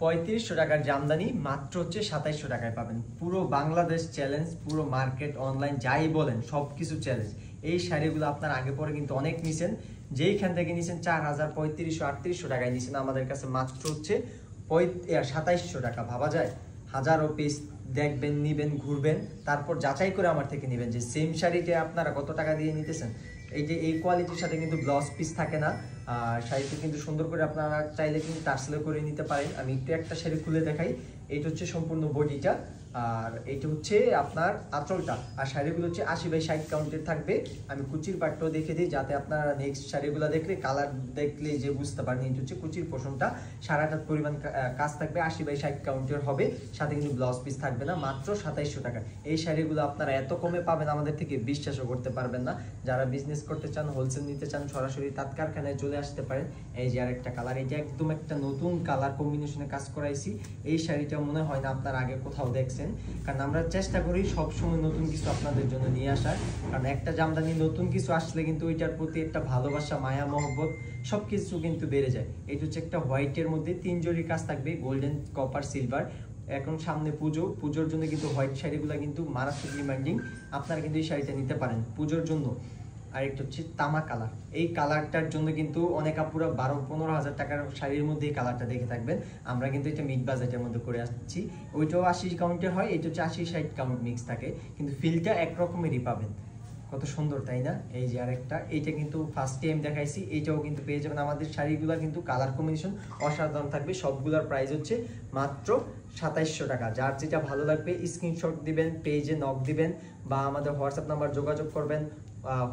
3500 টাকার জামদানি মাত্র হচ্ছে 2700 টাকায় পাবেন। পুরো বাংলাদেশ চ্যালেঞ্জ, পুরো মার্কেট অনলাইন যাই বলেন সবকিছু চ্যালেঞ্জ। এই শাড়িগুলো আপনার আগে পরে কিন্তু অনেক নিছেন, যেইখান থেকে নিছেন 4000, 3500, 3800 টাকায় নিছেন, আমাদের কাছে মাত্র হচ্ছে 2700 টাকা। ভাবা যায়? হাজারো পিস দেখবেন, নিবেন, ঘুরবেন, তারপর যাচাই করে আমার থেকে নেবেন যে সেম শাড়িটা আপনারা কত টাকা দিয়ে নিতেছেন। এই যে এই কোয়ালিটির সাথে কিন্তু ব্লাউজ পিস থাকে না, আর শাড়িতে কিন্তু সুন্দর করে আপনারা চাইলে কিন্তু টার্সেল করে নিতে পারেন। আমি একটু একটা শাড়ি খুলে দেখাই। এইটা হচ্ছে সম্পূর্ণ বডিটা, আর এইটা হচ্ছে আপনার আঁচলটা। আর শাড়িগুলো হচ্ছে 80/60 কাউন্টের থাকবে। আমি কুচির পাটটাও দেখে দিই যাতে আপনারা নেক্সট শাড়িগুলো দেখলে কালার দেখলে যে বুঝতে পারেন। এটা হচ্ছে কুচির পোষণটা, সারাটা পরিমাণ কাজ থাকবে, 80/60 কাউন্টের হবে, সাথে কিন্তু ব্লাউজ পিস থাকবে না। মাত্র 2700 টাকা। এই শাড়িগুলো আপনারা এত কমে পাবেন আমাদের থেকে বিশ্বাসও করতে পারবেন না। যারা বিজনেস করতে চান, হোলসেল নিতে চান, সরাসরি তাঁত কারখানায় চলে আসতে পারেন। এই যে আরেকটা কালার, এটা একদম একটা নতুন কালার কম্বিনেশনে কাজ করাইছি। এই শাড়িটা মনে হয় না আপনারা আগে কোথাও দেখছেন, কারণ আমরা চেষ্টা করি সবসময় নতুন কিছু আপনাদের জন্য নিয়ে আসার। কারণ একটা জামদানি নতুন কিছু আসলে কিন্তু ওইটার প্রতি একটা ভালোবাসা, মায়া, মহব্বত সবকিছু কিন্তু বেড়ে যায়। এটা হচ্ছে একটা হোয়াইটের মধ্যে 3 জরির কাজ থাকবে, গোল্ডেন, কপার, সিলভার। এখন সামনে পুজোর জন্য কিন্তু হোয়াইট শাড়িগুলো কিন্তু মারাত্মক ডিমান্ডিং। আপনারা কিন্তু এই শাড়িটা নিতে পারেন পুজোর জন্য। আরেকটা হচ্ছে তামা কালার। এই কালারটার জন্য কিন্তু অনেক আপুরা 12-15 হাজার টাকার শাড়ির মধ্যে এই কালারটা দেখে থাকবেন। আমরা কিন্তু এটা মিড বাজেটের মধ্যে করে আসছি। ওইটাও 80 কাউন্টের হয়, এটা হচ্ছে 80-60 কাউন্ট মিক্স থাকে, কিন্তু ফিলটা একরকমেরই পাবেন। কত সুন্দর, তাই না? এই যে আরেকটা, এইটা কিন্তু ফার্স্ট টাইম দেখাইছি, এইটাও কিন্তু পেয়ে যাবেন। আমাদের শাড়িগুলো কিন্তু কালার কম্বিনেশন অসাধারণ থাকবে। সবগুলোর প্রাইস হচ্ছে মাত্র 2700 টাকা। যার যেটা ভালো লাগবে স্ক্রিনশট দিবেন, পেজে নক দিবেন, বা আমাদের হোয়াটসঅ্যাপ নাম্বার যোগাযোগ করবেন।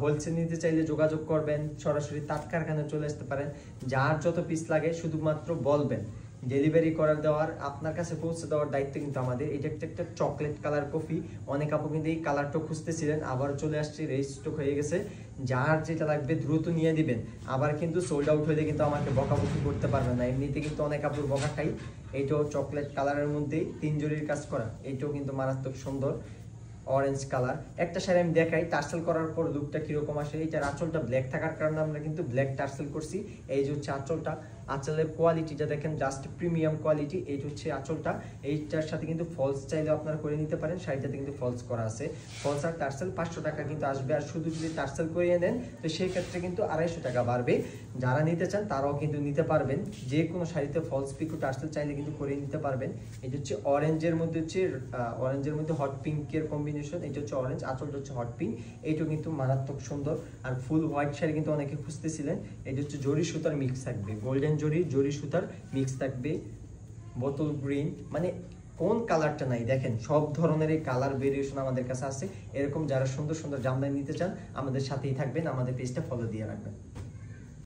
হোলসেল নিতে চাইলে যোগাযোগ করবেন, সরাসরি তাঁত কারখানায় চলে আসতে পারেন। যার যত পিস লাগে শুধুমাত্র বলবেন, ডেলিভারি করার দেওয়ার, আপনার কাছে পৌঁছে দেওয়ার দায়িত্ব কিন্তু আমাদের। এটা একটা চকলেট কালার কফি, অনেক আপু কিন্তু এই কালারটা খুঁজতেছিলেন, আবার চলে আসছে, রেজিস্টক হয়ে গেছে। যার যেটা লাগবে দ্রুত নিয়ে দিবেন। আবার কিন্তু সোল্ড আউট হলে কিন্তু আমাকে বকাবকি করতে পারবেন না, এমনিতে কিন্তু অনেক আপুর বকা খাই। এইটাও চকলেট কালারের মধ্যে 3 জরির কাজ করা, এইটাও কিন্তু মারাত্মক সুন্দর অরেঞ্জ কালার। একটা শাড়ি আমি দেখাই টার্সেল করার পর লুকটা কিরকম আসে। এইটার আঁচলটা ব্ল্যাক থাকার কারণে আমরা কিন্তু ব্ল্যাক টার্সেল করছি। এই যে হচ্ছে আঁচলটা, আঁচলের কোয়ালিটিটা দেখেন, জাস্ট প্রিমিয়াম কোয়ালিটি। এইটা হচ্ছে আঁচলটা, এইটার সাথে কিন্তু ফলস চাইলে আপনারা করে নিতে পারেন। শাড়িটাতে কিন্তু ফলস করা আছে। ফলস আর টার্সেল 500 টাকা কিন্তু আসবে, আর শুধু যদি টার্সেল করিয়ে নেন তো সেই ক্ষেত্রে কিন্তু 250 টাকা বাড়বে। যারা নিতে চান তারাও কিন্তু নিতে পারবেন, যে কোনো শাড়িতে ফলস পিকো টার্সেল চাইলে কিন্তু করে নিতে পারবেন। এটা হচ্ছে অরেঞ্জের মধ্যে হট পিঙ্কের কম্বিনেশন। এটা হচ্ছে অরেঞ্জ, আঁচলটা হচ্ছে হট পিঙ্ক। এইটাও কিন্তু মারাত্মক সুন্দর। আর ফুল হোয়াইট শাড়ি কিন্তু অনেকে খুঁজতেছিলেন। এটা হচ্ছে জরি সুতার মিক্স থাকবে, গোল্ডেন জরি সুতার মিক্স থাকবে, বোতল গ্রিন, মানে কোন কালারটা নাই দেখেন, সব ধরনের এই কালার ভেরিয়েশন আমাদের কাছে আছে। এরকম যারা সুন্দর সুন্দর জামদানি নিতে চান আমাদের সাথেই থাকবেন, আমাদের পেজটা ফলো দিয়ে রাখবেন।